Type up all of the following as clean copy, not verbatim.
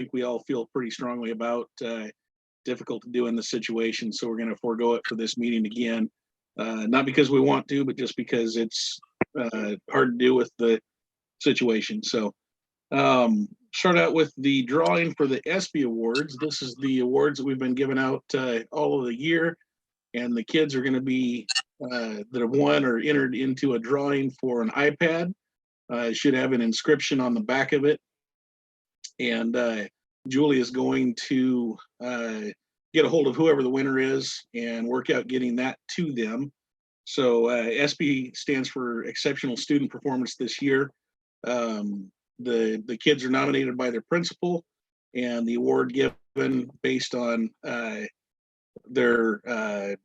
think we all feel pretty strongly about. Difficult to do in the situation, so we're going to forego it for this meeting again. Not because we want to, but just because it's hard to do with the situation. So start out with the drawing for the SB Awards. This is the awards that we've been giving out all of the year, and the kids are going to be that have won or entered into a drawing for an iPad. It should have an inscription on the back of it, and Julie is going to get a hold of whoever the winner is and work out getting that to them. So SB stands for Exceptional Student Performance this year. The kids are nominated by their principal, and the award given based on their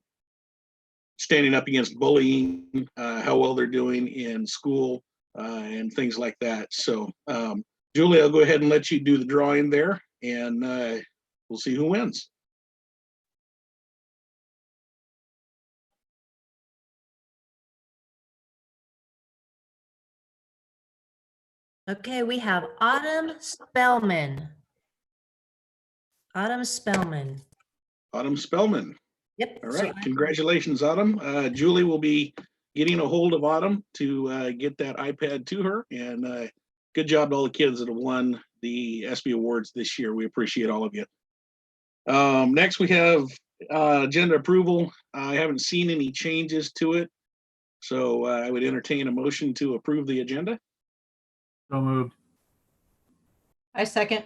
standing up against bullying, how well they're doing in school, and things like that. So Julie, I'll go ahead and let you do the drawing there, and we'll see who wins. Okay, we have Autumn Spellman. Autumn Spellman. Autumn Spellman. Yep. All right, congratulations, Autumn. Julie will be getting a hold of Autumn to get that iPad to her, and good job to all the kids that have won the SB Awards this year. We appreciate all of you. Next, we have agenda approval. I haven't seen any changes to it, so I would entertain a motion to approve the agenda. So moved. I second.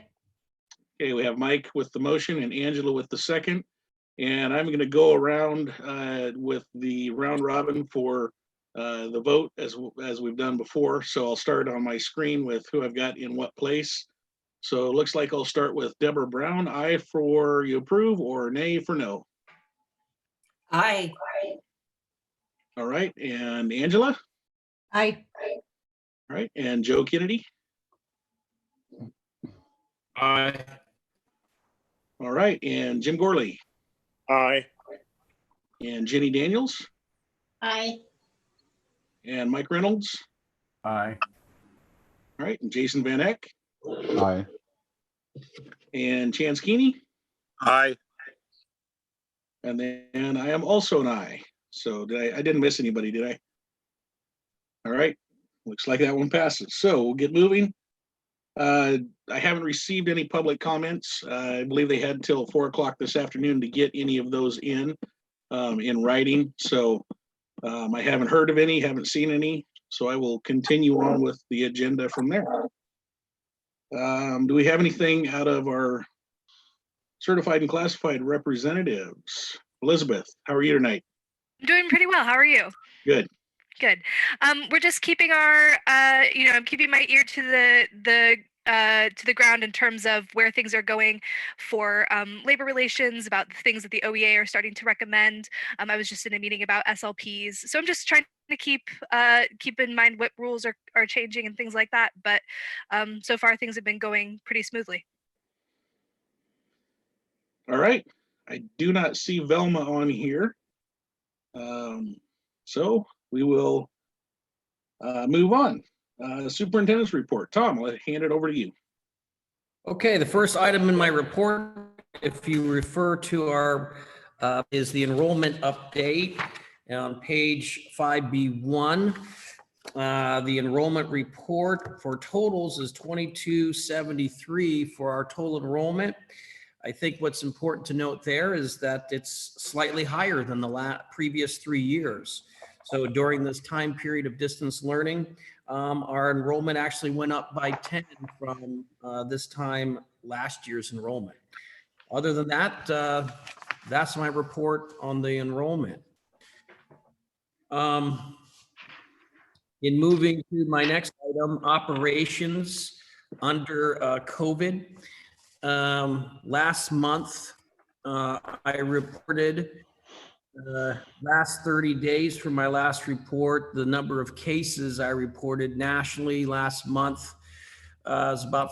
Okay, we have Mike with the motion and Angela with the second. And I'm going to go around with the round robin for the vote as we've done before. So I'll start on my screen with who I've got in what place. So it looks like I'll start with Deborah Brown. Aye for you approve, or nay for no? Aye. All right, and Angela? Aye. All right, and Joe Kennedy? Aye. All right, and Jim Gorley? Aye. And Jenny Daniels? Aye. And Mike Reynolds? Aye. All right, and Jason Van Eck? Aye. And Chance Keeney? Aye. And then I am also an aye. So I didn't miss anybody, did I? All right, looks like that one passes. So we'll get moving. I haven't received any public comments. I believe they had until 4 o'clock this afternoon to get any of those in writing. So I haven't heard of any, haven't seen any. So I will continue on with the agenda from there. Do we have anything out of our certified and classified representatives? Elizabeth, how are you tonight? I'm doing pretty well. How are you? Good. Good. We're just keeping our, I'm keeping my ear to the ground in terms of where things are going for labor relations, about the things that the OEA are starting to recommend. I was just in a meeting about SLPs, so I'm just trying to keep in mind what rules are changing and things like that. But so far, things have been going pretty smoothly. All right. I do not see Velma on here. So we will move on. Superintendent's report. Tom, I'll hand it over to you. Okay, the first item in my report, if you refer to our, is the enrollment update on page 5B1. The enrollment report for totals is 2273 for our total enrollment. I think what's important to note there is that it's slightly higher than the previous 3 years. So during this time period of distance learning, our enrollment actually went up by 10 from this time last year's enrollment. Other than that, that's my report on the enrollment. In moving to my next item, operations under COVID. Last month, I reported last 30 days from my last report, the number of cases I reported nationally last month is about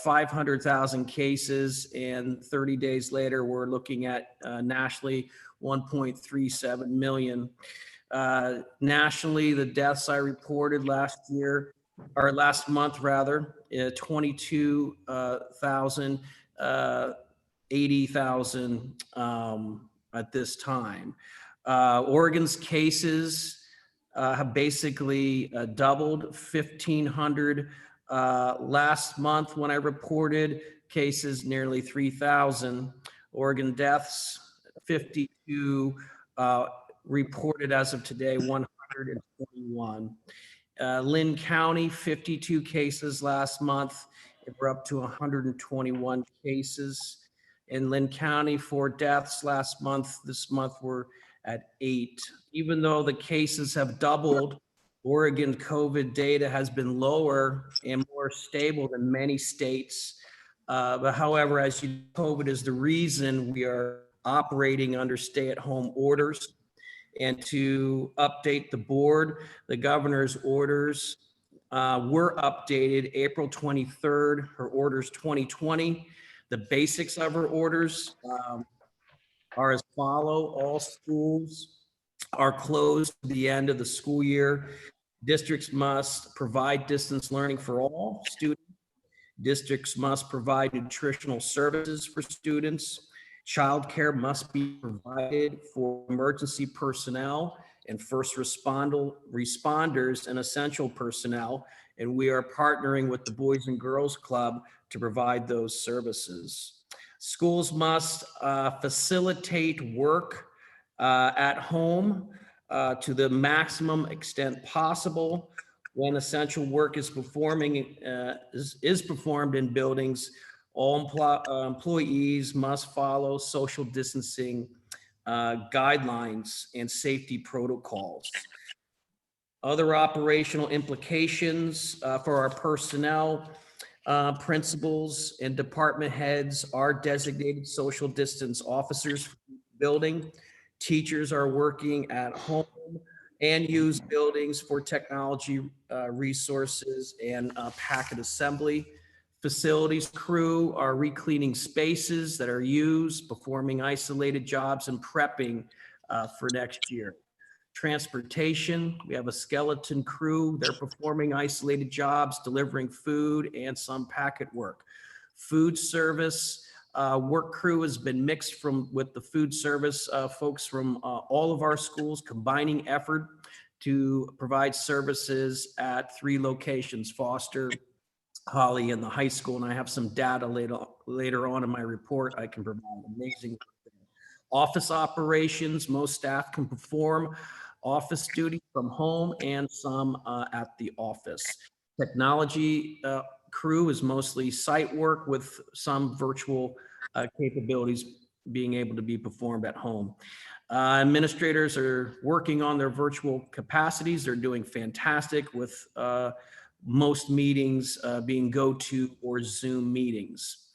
500,000 cases, and 30 days later, we're looking at nationally 1.37 million. Nationally, the deaths I reported last year or last month rather, 22,000, 80,000 at this time. Oregon's cases have basically doubled, 1,500 last month when I reported cases, nearly 3,000. Oregon deaths, 52 reported as of today, 121. Lynn County, 52 cases last month. We're up to 121 cases in Lynn County. 4 deaths last month. This month we're at 8. Even though the cases have doubled, Oregon COVID data has been lower and more stable than many states. But however, as you know, COVID is the reason we are operating under stay-at-home orders. And to update the board, the governor's orders were updated April 23rd, her orders 2020. The basics of her orders are as follow. All schools are closed at the end of the school year. Districts must provide distance learning for all students. Districts must provide nutritional services for students. Childcare must be provided for emergency personnel and first responders and essential personnel. And we are partnering with the Boys and Girls Club to provide those services. Schools must facilitate work at home to the maximum extent possible. When essential work is performed in buildings, all employees must follow social distancing guidelines and safety protocols. Other operational implications for our personnel, principals and department heads are designated social distance officers for the building. Teachers are working at home and use buildings for technology resources and packet assembly. Facilities crew are re-cleaning spaces that are used, performing isolated jobs and prepping for next year. Transportation, we have a skeleton crew. They're performing isolated jobs, delivering food and some packet work. Food service work crew has been mixed with the food service folks from all of our schools, combining effort to provide services at 3 locations, Foster, Holly, and the high school. And I have some data later on in my report I can provide. Amazing. Office operations, most staff can perform office duty from home and some at the office. Technology crew is mostly site work with some virtual capabilities being able to be performed at home. Administrators are working on their virtual capacities. They're doing fantastic with most meetings being GoTo or Zoom meetings.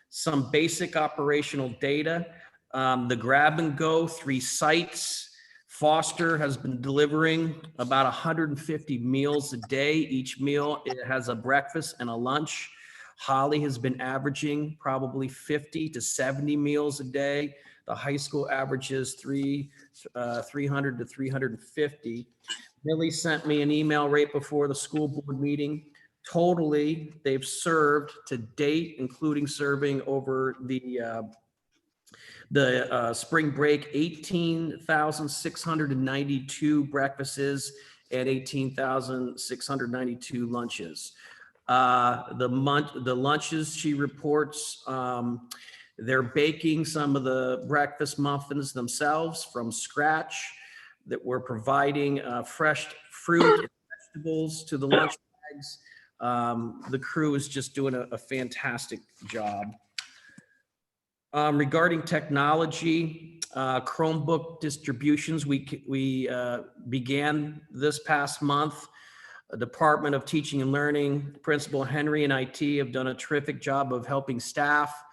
Some basic operational data, the grab and go 3 sites. Foster has been delivering about 150 meals a day. Each meal, it has a breakfast and a lunch. Holly has been averaging probably 50 to 70 meals a day. The high school averages 300 to 350. Millie sent me an email right before the school board meeting. Totally, they've served to date, including serving over the spring break, 18,692 breakfasts and 18,692 lunches. The lunches, she reports, they're baking some of the breakfast muffins themselves from scratch, that we're providing fresh fruit and vegetables to the lunch bags. The crew is just doing a fantastic job. Regarding technology, Chromebook distributions, we began this past month. The Department of Teaching and Learning, Principal Henry and IT have done a terrific job of helping staff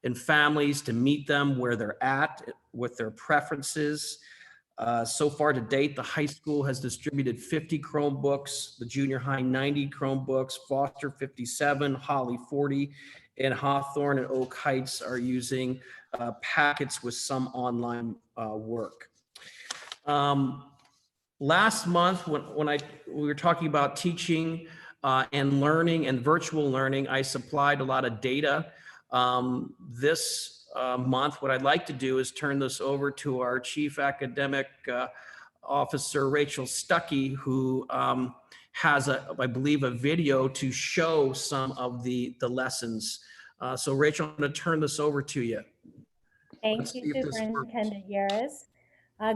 and families to meet them where they're at with their preferences. So far to date, the high school has distributed 50 Chromebooks, the junior high 90 Chromebooks, Foster 57, Holly 40, and Hawthorne and Oak Heights are using packets with some online work. Last month, when we were talking about teaching and learning and virtual learning. I supplied a lot of data. This month, what I'd like to do is turn this over to our Chief Academic Officer, Rachel Stuckey, who has, I believe, a video to show some of the lessons. So Rachel, I'm going to turn this over to you. Thank Let's you, see if this Superintendent Yaris.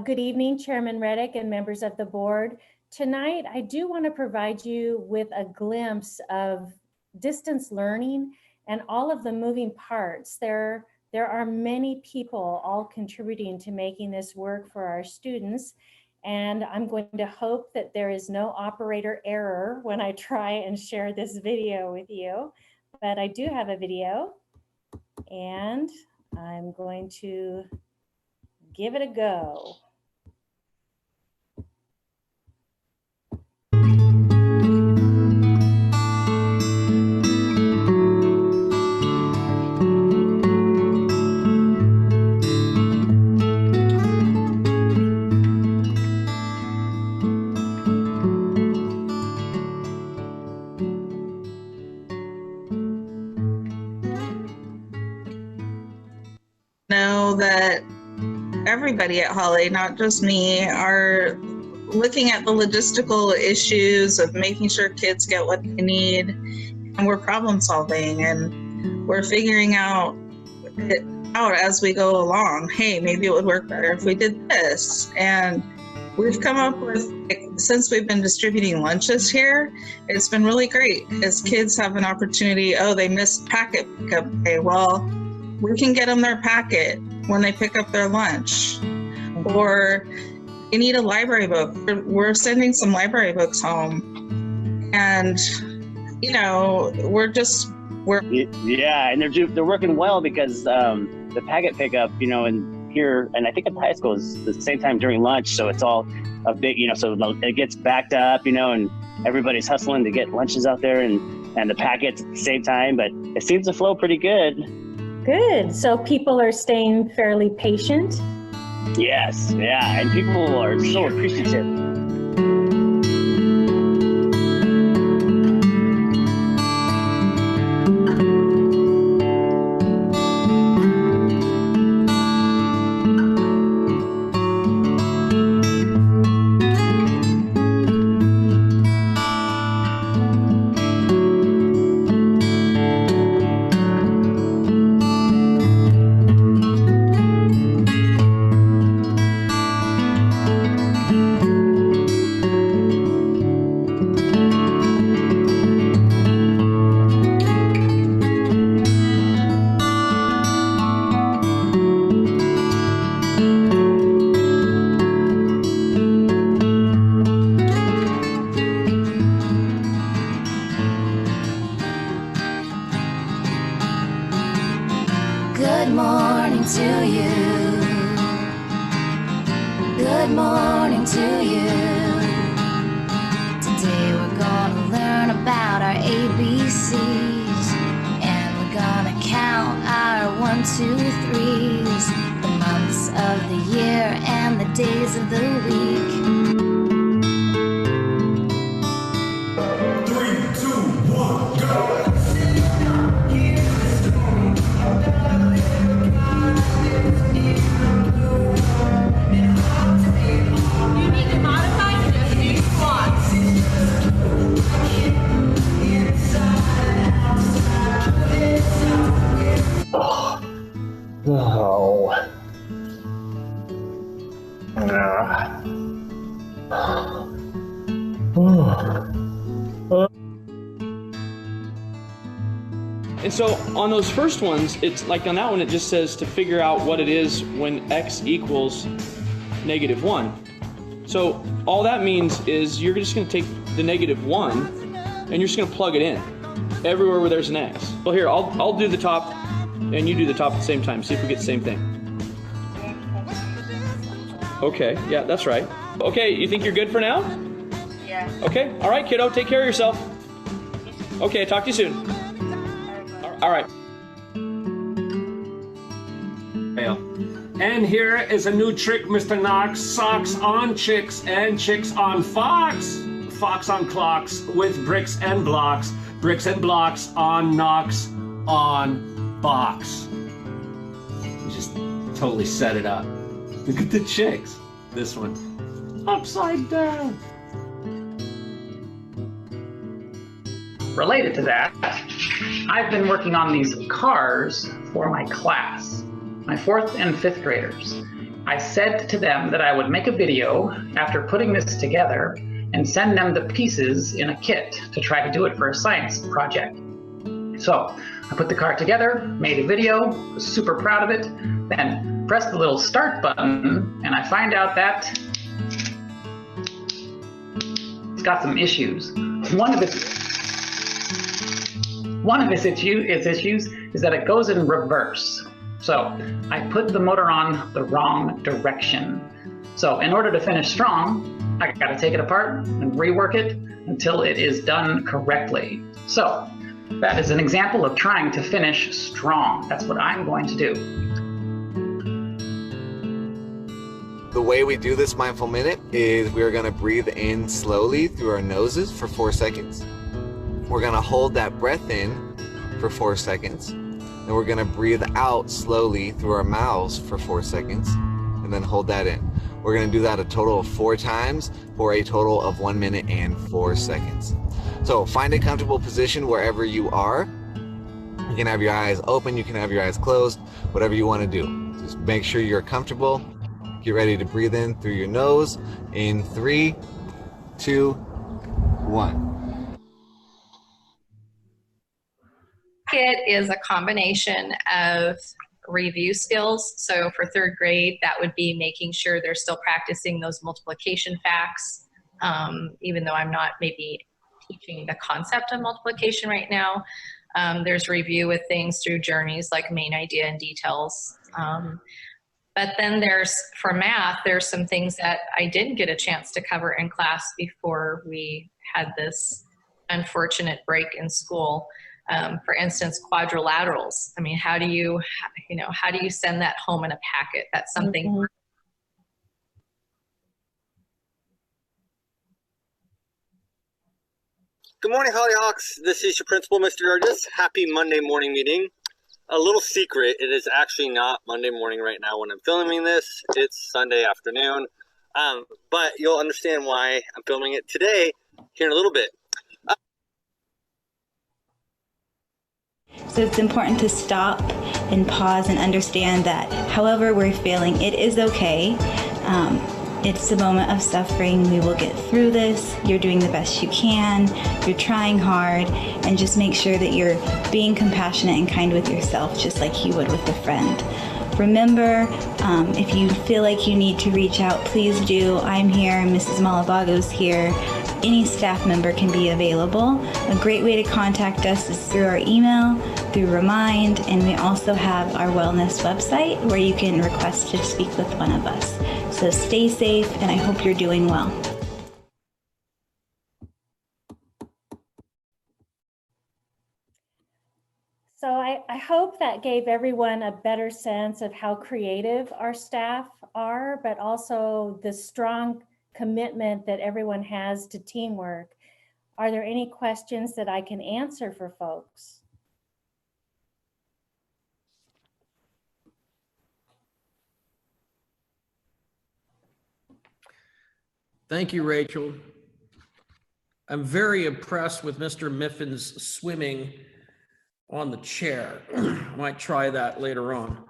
Good evening, Chairman Reddick and members of the board. Tonight, I do want to provide you with a glimpse of distance learning and all of the moving parts. There are many people all contributing to making this work for our students. And I'm going to hope that there is no operator error when I try and share this video with you. But I do have a video, and I'm going to give it a go. Know that everybody at Holly, not just me, are looking at the logistical issues of making sure kids get what they need, and we're problem solving and we're figuring out as we go along. Hey, maybe it would work better if we did this. And we've come up with, since we've been distributing lunches here, it's been really great as kids have an opportunity. Oh, they missed packet pickup day. Well, we can get them their packet when they pick up their lunch. Or you need a library book. We're sending some library books home. And, you know, yeah, and they're working well because the packet pickup, you know, and here, and I think at the high school is the same time during lunch. So it's all a big, you know, so it gets backed up, you know, and everybody's hustling to get lunches out there and the packets at the same time, but it seems to flow pretty good. Good. So people are staying fairly patient. Yes. Yeah. And people are so appreciative. Good morning to you. Good morning to you. Today we're gonna learn about our ABCs, and we're gonna count our 1, 2, 3s, the months of the year and the days of the week. 3, 2, 1, go! Oh. And so on those first ones, it's like on that one, it just says to figure out what it is when x equals -1. So all that means is you're just going to take the -1 and you're just going to plug it in everywhere where there's an x. Well, here, I'll do the top and you do the top at the same time. See if we get the same thing. Okay, yeah, that's right. Okay, you think you're good for now? Yeah. Okay, all right, kiddo, take care of yourself. Okay, talk to you soon. All right. And here is a new trick, Mr. Knox. Socks on chicks and chicks on Fox. Fox on clocks with bricks and blocks on knocks on box. Just totally set it up. Look at the chicks. This one, upside down. Related to that, I've been working on these cars for my class, my 4th and 5th graders. I said to them that I would make a video after putting this together and send them the pieces in a kit to try to do it for a science project. So I put the car together, made a video, was super proud of it, then pressed the little start button, and I find out that it's got some issues. One of its issues is that it goes in reverse. So I put the motor on the wrong direction. So in order to finish strong, I gotta take it apart and rework it until it is done correctly. So that is an example of trying to finish strong. That's what I'm going to do. The way we do this mindful minute is we're gonna breathe in slowly through our noses for 4 seconds. We're gonna hold that breath in for 4 seconds. And we're gonna breathe out slowly through our mouths for 4 seconds and then hold that in. We're gonna do that a total of 4 times for a total of 1 minute and 4 seconds. So find a comfortable position wherever you are. You can have your eyes open, you can have your eyes closed, whatever you wanna do. Just make sure you're comfortable. Get ready to breathe in through your nose in 3, 2, 1. It is a combination of review skills. So for 3rd grade, that would be making sure they're still practicing those multiplication facts, even though I'm not maybe teaching the concept of multiplication right now. There's review with things through journeys like main idea and details. But then for math, there's some things that I didn't get a chance to cover in class before we had this unfortunate break in school. For instance, quadrilaterals. I mean, how do you send that home in a packet? That's something. Mm-hmm. Good morning, Hollyhawks. This is your principal, Mr. Burgess. Happy Monday morning meeting. A little secret, it is actually not Monday morning right now when I'm filming this. It's Sunday afternoon. But you'll understand why I'm filming it today here in a little bit. So it's important to stop and pause and understand that however we're feeling, it is okay. It's a moment of suffering. We will get through this. You're doing the best you can. You're trying hard, and just make sure that you're being compassionate and kind with yourself, just like you would with a friend. Remember, if you feel like you need to reach out, please do. I'm here, Mrs. Malabago's here. Any staff member can be available. A great way to contact us is through our email, through Remind, and we also have our wellness website where you can request to speak with one of us. So stay safe, and I hope you're doing well. So I hope that gave everyone a better sense of how creative our staff are, but also the strong commitment that everyone has to teamwork. Are there any questions that I can answer for folks? Thank you, Rachel. I'm very impressed with Mr. Miffin's swimming on the chair. I might try that later on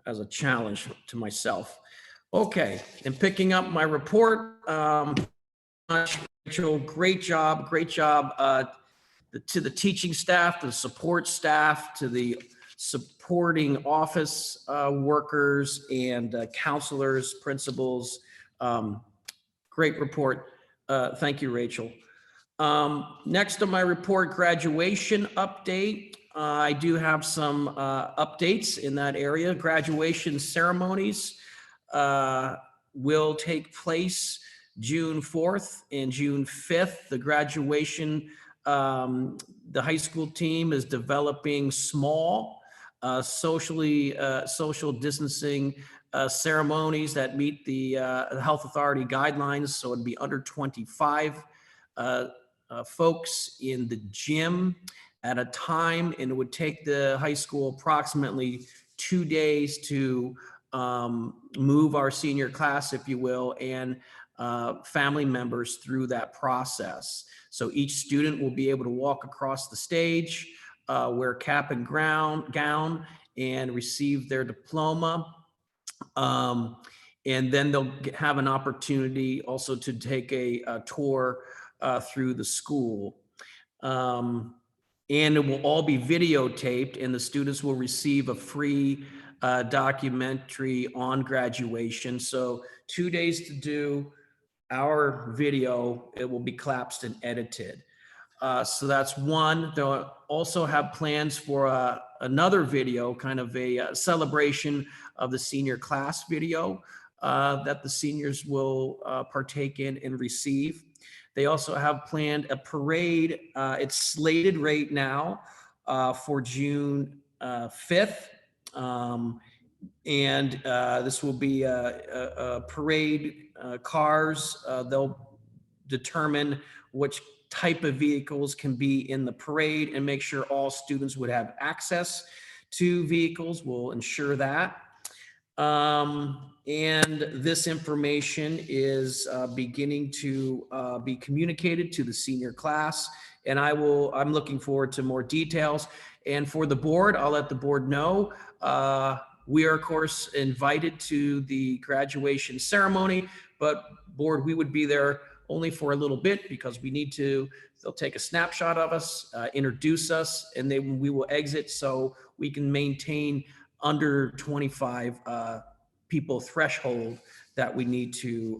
as a challenge to myself. Okay, and picking up my report, Rachel, great job to the teaching staff, the support staff, to the supporting office workers and counselors, principals. Great report. Thank you, Rachel. Next on my report, graduation update. I do have some updates in that area. Graduation ceremonies will take place June 4th and June 5th. The graduation, the high school team is developing small social distancing ceremonies that meet the health authority guidelines. So it'd be under 25 folks in the gym at a time, and it would take the high school approximately 2 days to move our senior class, if you will, and family members through that process. So each student will be able to walk across the stage, wear cap and gown, and receive their diploma. And then they'll have an opportunity also to take a tour through the school. And it will all be videotaped, and the students will receive a free documentary on graduation. So 2 days to do our video. It will be collapsed and edited. So that's one. They'll also have plans for another video, kind of a celebration of the senior class video that the seniors will partake in and receive. They also have planned a parade. It's slated right now for June 5th. And this will be a parade cars. They'll determine which type of vehicles can be in the parade and make sure all students would have access to vehicles. We'll ensure that. And this information is beginning to be communicated to the senior class. And I'm looking forward to more details. And for the board, I'll let the board know. We are, of course, invited to the graduation ceremony, but board, we would be there only for a little bit because they'll take a snapshot of us, introduce us, and then we will exit so we can maintain under 25 people threshold that we need to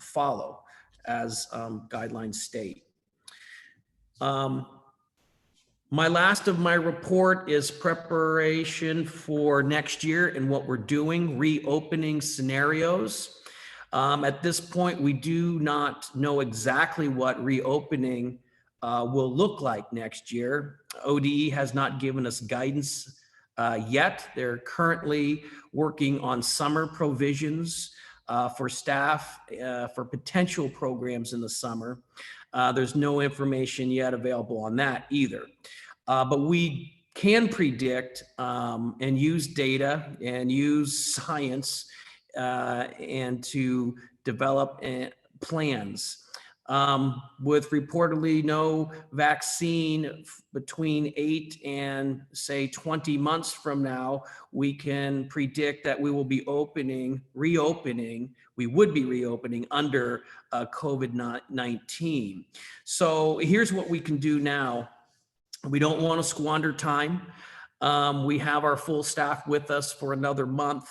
follow as guidelines state. My last of my report is preparation for next year and what we're doing, reopening scenarios. At this point, we do not know exactly what reopening will look like next year. ODE has not given us guidance yet. They're currently working on summer provisions for staff for potential programs in the summer. There's no information yet available on that either. But we can predict and use data and use science and to develop plans. With reportedly no vaccine between 8 and say 20 months from now, we can predict that we will be reopening under COVID-19. So here's what we can do now. We don't want to squander time. We have our full staff with us for another month.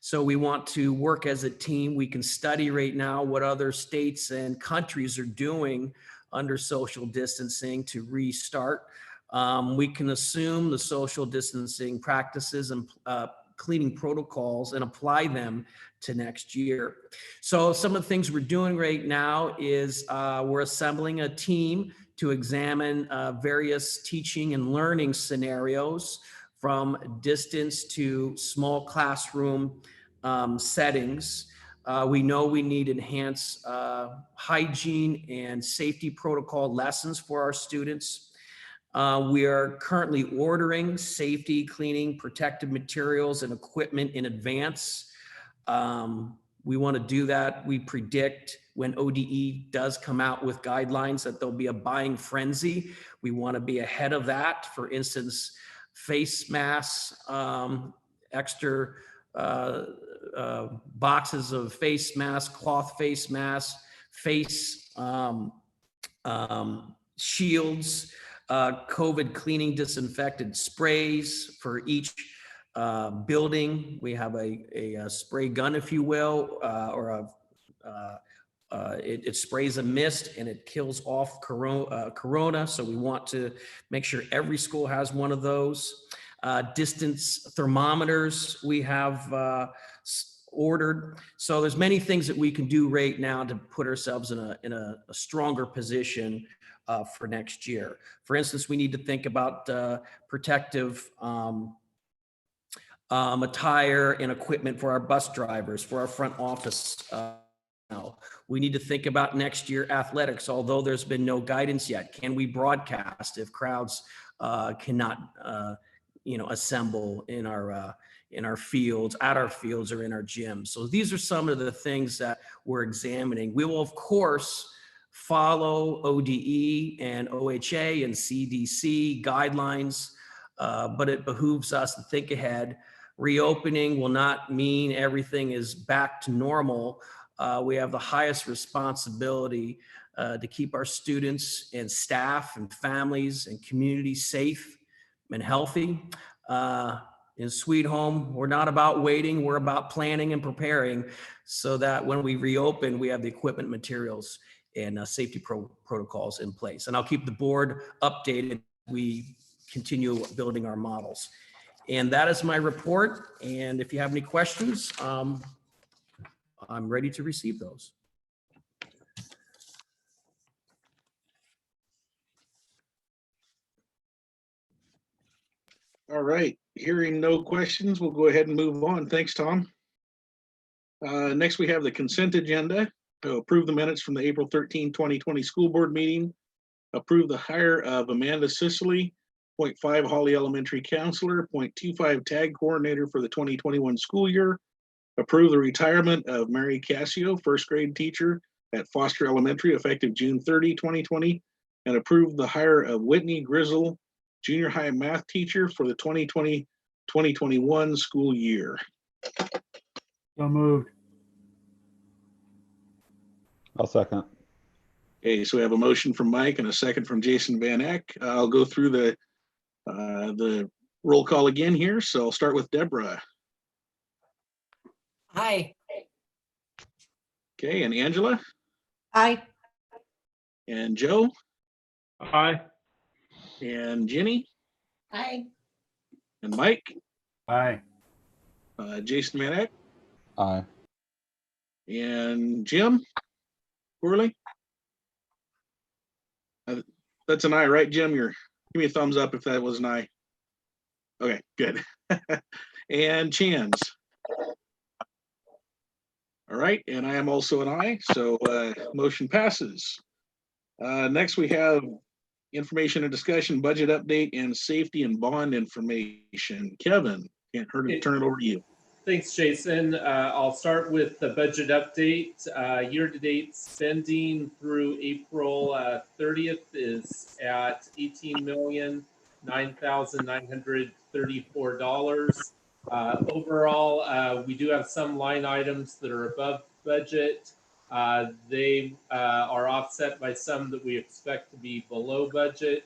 So we want to work as a team. We can study right now what other states and countries are doing under social distancing to restart. We can assume the social distancing practices and cleaning protocols and apply them to next year. So some of the things we're doing right now is we're assembling a team to examine various teaching and learning scenarios from distance to small classroom settings. We know we need enhanced hygiene and safety protocol lessons for our students. We are currently ordering safety, cleaning, protective materials and equipment in advance. We want to do that. We predict when ODE does come out with guidelines that there'll be a buying frenzy. We want to be ahead of that. For instance, face masks, extra boxes of face masks, cloth face masks, face shields, COVID cleaning disinfectant sprays for each building. We have a spray gun, if you will, or it sprays a mist and it kills off corona. So we want to make sure every school has one of those. Distance thermometers we have ordered. So there's many things that we can do right now to put ourselves in a stronger position for next year. For instance, we need to think about protective attire and equipment for our bus drivers, for our front office. Now, we need to think about next year athletics, although there's been no guidance yet. Can we broadcast if crowds cannot, assemble in our fields, at our fields, or in our gyms? So these are some of the things that we're examining. We will, of course, follow ODE and OHA and CDC guidelines, but it behooves us to think ahead. Reopening will not mean everything is back to normal. We have the highest responsibility to keep our students and staff and families and communities safe and healthy. In Sweet Home, we're not about waiting, we're about planning and preparing so that when we reopen, we have the equipment, materials, and safety protocols in place. And I'll keep the board updated as we continue building our models. And that is my report. And if you have any questions, I'm ready to receive those. All right, hearing no questions, we'll go ahead and move on. Thanks, Tom. Next, we have the consent agenda. To approve the minutes from the April 13, 2020 school board meeting. Approve the hire of Amanda Sicily, 0.5 Holly Elementary Counselor, 0.25 Tag Coordinator for the 2021 school year. Approve the retirement of Mary Cassio, first grade teacher at Foster Elementary, effective June 30, 2020. And approve the hire of Whitney Grizzle, junior high math teacher for the 2020-2021 school year. So moved. I'll second. Okay, so we have a motion from Mike and a second from Jason Van Eck. I'll go through the roll call again here. So I'll start with Deborah. Aye. Okay, and Angela Aye. and Joe Aye. and Jenny Aye. and Mike, Aye. Jason Van Eck Aye. and Jim Corley. That's an aye, right, Jim? Give me a thumbs up if that was an aye. Okay, good. And Chans. All right, and I am also an aye, so motion passes. Next, we have information and discussion, budget update, and safety and bond information. Kevin, can't hurt to turn it over to you. Thanks, Jason. I'll start with the budget update. Year-to-date spending through April 30th is at $18,009,934. Overall, we do have some line items that are above budget. They are offset by some that we expect to be below budget.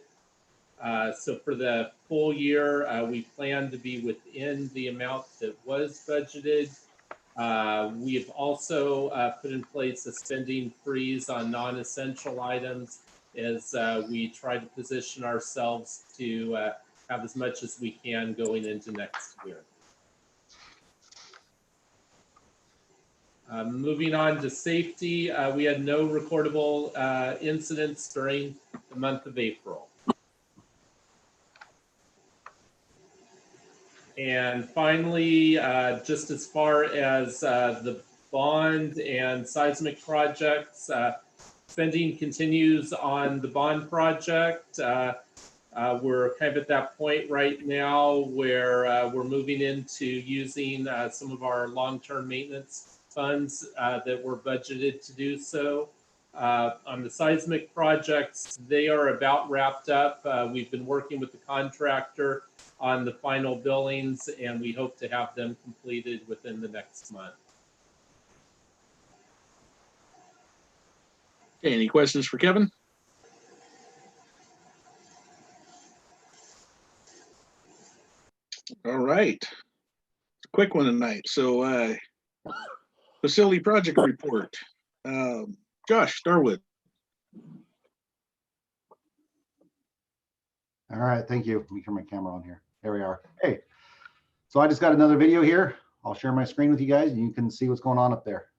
So for the full year, we plan to be within the amount that was budgeted. We have also put in place a spending freeze on non-essential items as we try to position ourselves to have as much as we can going into next year. Moving on to safety, we had no recordable incidents during the month of April. And finally, just as far as the bond and seismic projects, spending continues on the bond project. We're kind of at that point right now where we're moving into using some of our long-term maintenance funds that were budgeted to do so. On the seismic projects, they are about wrapped up. We've been working with the contractor on the final billings, and we hope to have them completed within the next month. Okay, any questions for Kevin? All right, it's a quick one tonight. So facility project report. Josh Starwood. All right, thank you. Let me turn my camera on here. There we are. Hey, so I just got another video here. I'll share my screen with you guys and you can see what's going on up there.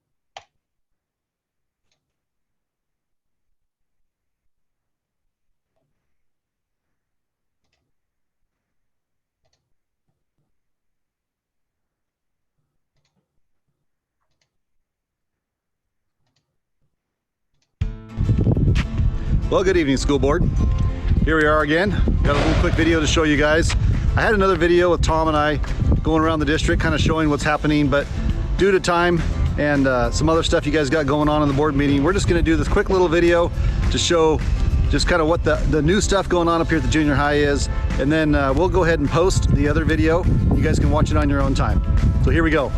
Well, good evening, school board. Here we are again. Got a little quick video to show you guys. I had another video with Tom and I going around the district, kind of showing what's happening, but due to time and some other stuff you guys got going on in the board meeting, we're just going to do this quick little video to show just kind of what the new stuff going on up here at the junior high is, and then we'll go ahead and post the other video. You guys can watch it on your own time. So here we go.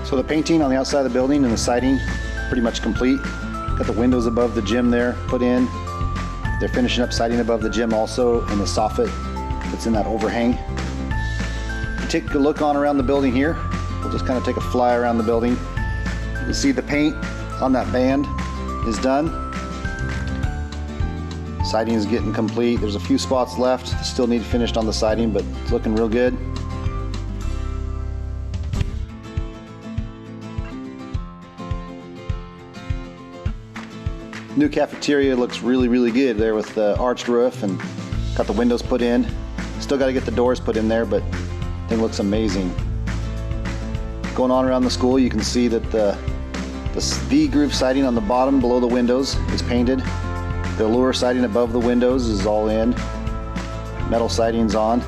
So the painting on the outside of the building and the siding pretty much complete. Got the windows above the gym there put in. They're finishing up siding above the gym also, and the soffit that's in that overhang. Take a look on around the building here. We'll just kind of take a fly around the building. You can see the paint on that band is done. Siding is getting complete. There's a few spots left. Still need finished on the siding, but it's looking real good. New cafeteria looks really, really good there with the arched roof and got the windows put in. Still got to get the doors put in there, but it looks amazing. Going on around the school, you can see that the V-groove siding on the bottom below the windows is painted. The lower siding above the windows is all in. Metal siding's on.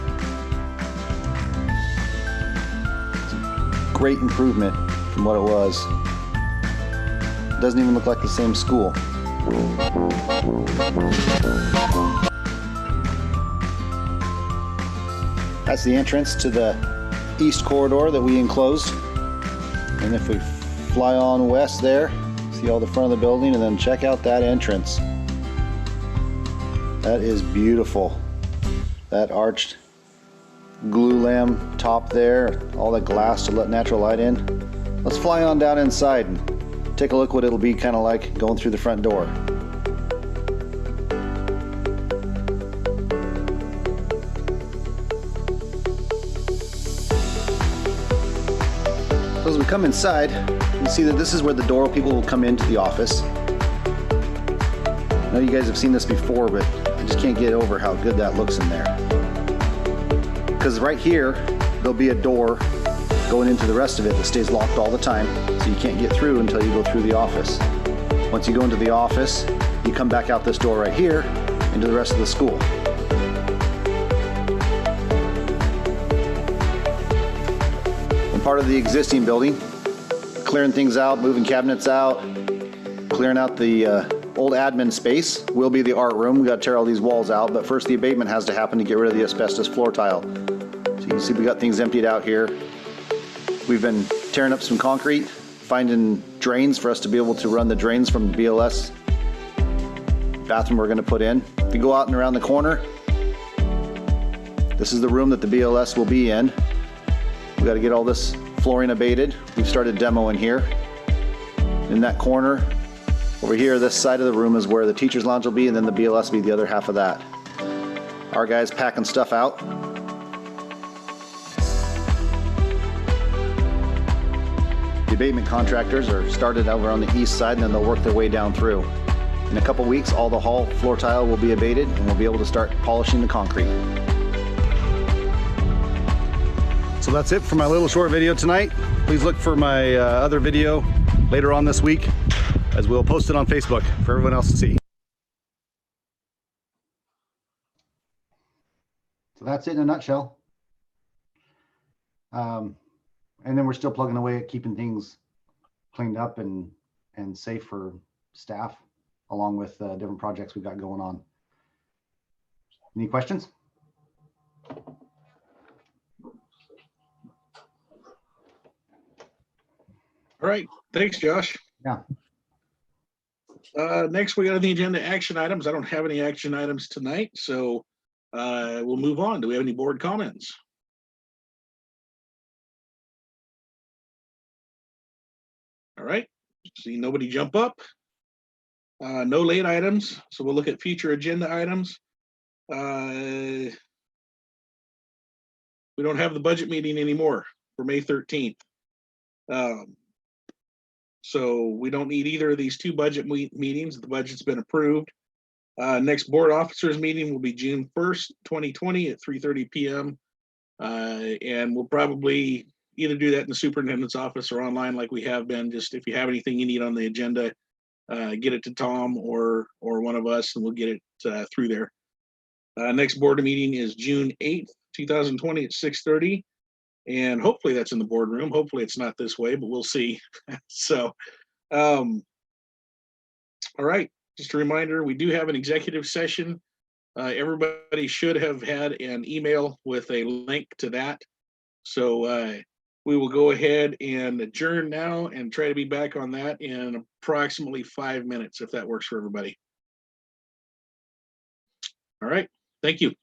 It's a great improvement from what it was. It doesn't even look like the same school. That's the entrance to the east corridor that we enclosed. And if we fly on west there, see all the front of the building, and then check out that entrance. That is beautiful. That arched glulam top there, all that glass to let natural light in. Let's fly on down inside and take a look what it'll be kind of like going through the front door. So as we come inside, you see that this is where the door people will come into the office. I know you guys have seen this before, but I just can't get over how good that looks in there. Because right here, there'll be a door going into the rest of it that stays locked all the time, so you can't get through until you go through the office. Once you go into the office, you come back out this door right here into the rest of the school. And part of the existing building, clearing things out, moving cabinets out, clearing out the old admin space will be the art room. We got to tear all these walls out, but first the abatement has to happen to get rid of the asbestos floor tile. So you can see we got things emptied out here. We've been tearing up some concrete, finding drains for us to be able to run the drains from the BLS bathroom we're going to put in. If you go out and around the corner, this is the room that the BLS will be in. We got to get all this flooring abated. We've started demoing here. In that corner, over here, this side of the room is where the teacher's lounge will be, and then the BLS will be the other half of that. Our guys packing stuff out. The abatement contractors are started over on the east side, and then they'll work their way down through. In a couple weeks, all the hall floor tile will be abated, and we'll be able to start polishing the concrete. So that's it for my little short video tonight. Please look for my other video later on this week, as we'll post it on Facebook for everyone else to see. So that's it in a nutshell. And then we're still plugging away at keeping things cleaned up and safe for staff, along with different projects we've got going on. Any questions? All right, thanks, Josh. Yeah. Next, we got on the agenda action items. I don't have any action items tonight, so we'll move on. Do we have any board comments? All right, see nobody jump up. No late items, so we'll look at future agenda items. We don't have the budget meeting anymore for May 13th. So we don't need either of these two budget meetings. The budget's been approved. Next board officers meeting will be June 1st, 2020 at 3:30 p.m. And we'll probably either do that in the superintendent's office or online like we have been. Just if you have anything you need on the agenda, get it to Tom or one of us, and we'll get it through there. Next board meeting is June 8th, 2020 at 6:30. And hopefully that's in the boardroom. Hopefully it's not this way, but we'll see. So, all right. Just a reminder, we do have an executive session. Everybody should have had an email with a link to that. So we will go ahead and adjourn now and try to be back on that in approximately 5 minutes, if that works for everybody. All right. Thank you.